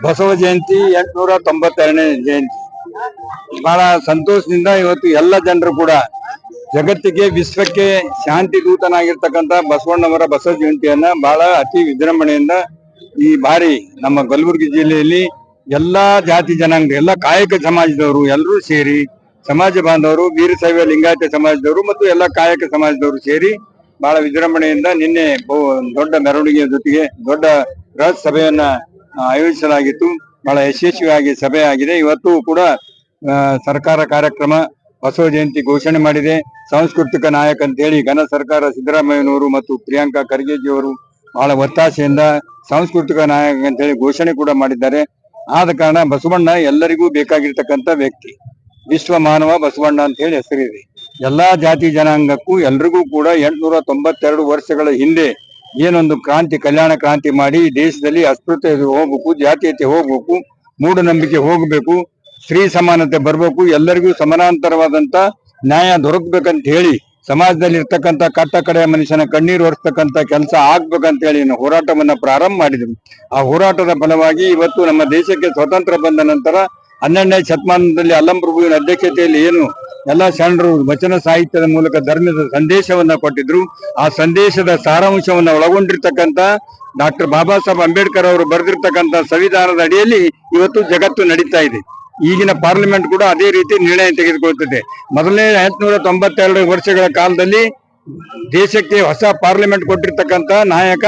ಬಸವ ಜಯಂತಿ 892ನೇ ಜಯಂತಿ ಬಹಳ ಸಂತೋಷದಿಂದ ಇವತ್ತು ಎಲ್ಲ ಜನರು ಕೂಡ ಜಗತ್ತಿಗೆ ವಿಶ್ವಕ್ಕೆ ಶಾಂತಿ ದೂತನಾಗಿರ್ತಕ್ಕಂಥ ಬಸವಣ್ಣವರ ಬಸವ ಜಯಂತಿಯನ್ನ ಬಹಳ ಅತಿ ವಿಜೃಂಭಣೆಯಿಂದ ಈ ಬಾರಿ ನಮ್ಮ ಕಲಬುರಗಿ ಜಿಲ್ಲೆಯಲ್ಲಿ ಎಲ್ಲಾ ಜಾತಿ ಜನಾಂಗ ಎಲ್ಲ ಕಾಯಕ ಸಮಾಜದವರು ಎಲ್ಲರೂ ಸೇರಿ ಸಮಾಜ ಬಾಂಧವರು ವೀರಶೈವ ಲಿಂಗಾಯತ ಸಮಾಜದವರು ಮತ್ತು ಎಲ್ಲ ಕಾಯಕ ಸಮಾಜದವರು ಸೇರಿ ಬಹಳ ವಿಜೃಂಭಣೆಯಿಂದ ನಿನ್ನೆ ದೊಡ್ಡ ಮೆರವಣಿಗೆಯ ಜೊತೆಗೆ ದೊಡ್ಡ ಬೃಹತ್ ಸಭೆಯನ್ನ ಆಯೋಜಿಸಲಾಗಿತ್ತು. ಬಹಳ ಯಶಸ್ವಿಯಾಗಿ ಸಭೆ ಆಗಿದೆ. ಇವತ್ತು ಕೂಡ ಸರ್ಕಾರ ಕಾರ್ಯಕ್ರಮ ಬಸವ ಜಯಂತಿ ಘೋಷಣೆ ಮಾಡಿದೆ. ಸಾಂಸ್ಕೃತಿಕ ನಾಯಕ ಅಂತ ಹೇಳಿ ಘನ ಸರ್ಕಾರ ಸಿದ್ದರಾಮಯ್ಯನವರು ಮತ್ತು ಪ್ರಿಯಾಂಕಾ ಖರ್ಗೆಜಿಯವರು ಬಹಳ ಒತ್ತಾಸೆಯಿಂದ ಸಾಂಸ್ಕೃತಿಕ ನಾಯಕ ಅಂತ ಹೇಳಿ ಘೋಷಣೆ ಕೂಡ ಮಾಡಿದ್ದಾರೆ. ಆದ ಕಾರಣ ಬಸವಣ್ಣ ಎಲ್ಲರಿಗೂ ಬೇಕಾಗಿರ್ತಕ್ಕಂಥ ವ್ಯಕ್ತಿ, ವಿಶ್ವ ಮಾನವ ಬಸವಣ್ಣ ಅಂತ ಹೇಳಿ ಹೆಸರಿದೆ. ಎಲ್ಲಾ ಜಾತಿ ಜನಾಂಗಕ್ಕೂ ಎಲ್ರಿಗೂ ಕೂಡ 892 ವರ್ಷಗಳ ಹಿಂದೆ ಏನೊಂದು ಕ್ರಾಂತಿ, ಕಲ್ಯಾಣ ಕ್ರಾಂತಿ ಮಾಡಿ ದೇಶದಲ್ಲಿ ಅಸ್ಪೃಶ್ಯತೆ ಹೋಗ್ಬೇಕು, ಜಾತೀಯತೆ ಹೋಗ್ಬೇಕು, ಮೂಢನಂಬಿಕೆ ಹೋಗ್ಬೇಕು, ಸ್ತ್ರೀ ಸಮಾನತೆ ಬರ್ಬೇಕು, ಎಲ್ಲರಿಗೂ ಸಮಾನಾಂತರವಾದಂತ ನ್ಯಾಯ ದೊರಕಬೇಕಂತ ಹೇಳಿ ಸಮಾಜದಲ್ಲಿ ಇರ್ತಕ್ಕಂಥ ಕಟ್ಟ ಕಡೆಯ ಮನುಷ್ಯನ ಕಣ್ಣೀರು ಒರೆಸ್ತಕ್ಕಂಥ ಕೆಲಸ ಆಗ್ಬೇಕಂತ ಹೇಳಿ ಹೋರಾಟವನ್ನ ಪ್ರಾರಂಭ ಮಾಡಿದ್ರು. ಆ ಹೋರಾಟದ ಫಲವಾಗಿ ಇವತ್ತು ನಮ್ಮ ದೇಶಕ್ಕೆ ಸ್ವತಂತ್ರ ಬಂದ ನಂತರ 12ನೇ ಶತಮಾನದಲ್ಲಿ ಅಲ್ಲಂ ಪ್ರಭುವಿನ ಅಧ್ಯಕ್ಷತೆಯಲ್ಲಿ ಏನು ಎಲ್ಲ ಶರಣರು ವಚನ ಸಾಹಿತ್ಯದ ಮೂಲಕ ಧರ್ಮದ ಸಂದೇಶವನ್ನ ಕೊಟ್ಟಿದ್ರು. ಆ ಸಂದೇಶದ ಸಾರಾಂಶವನ್ನ ಒಳಗೊಂಡಿರ್ತಕ್ಕಂಥ ಡಾಕ್ಟರ್ ಬಾಬಾ ಸಾಹೇಬ್ ಅಂಬೇಡ್ಕರ್ ಅವರು ಬರೆದಿರ್ತಕ್ಕಂಥ ಸಂವಿಧಾನದ ಅಡಿಯಲ್ಲಿ ಇವತ್ತು ಜಗತ್ತು ನಡೀತಾ ಇದೆ. ಈಗಿನ ಪಾರ್ಲಿಮೆಂಟ್ ಕೂಡ ಅದೇ ರೀತಿ ನಿರ್ಣಯ ತೆಗೆದುಕೊಳ್ತದೆ. ಮೊದಲನೇ 892 ವರ್ಷಗಳ ಕಾಲದಲ್ಲಿ ದೇಶಕ್ಕೆ ಹೊಸ ಪಾರ್ಲಿಮೆಂಟ್ ಕೊಟ್ಟಿರ್ತಕ್ಕಂಥ ನಾಯಕ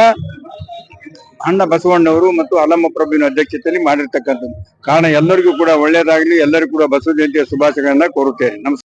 ಅಣ್ಣ ಬಸವಣ್ಣವರು ಮತ್ತು ಅಲ್ಲಮ್ಮ ಪ್ರಭುವಿನ ಅಧ್ಯಕ್ಷತೆಯಲ್ಲಿ ಮಾಡಿರ್ತಕ್ಕಂಥದ್ದು ಕಾರಣ ಎಲ್ಲರಿಗೂ ಕೂಡ ಒಳ್ಳೆಯದಾಗಲಿ. ಎಲ್ಲರಿಗೂ ಕೂಡ ಬಸವ ಜಯಂತಿಯ ಶುಭಾಶಯಗಳನ್ನ ಕೋರುತ್ತೇನೆ. ನಮಸ್ಕಾರ.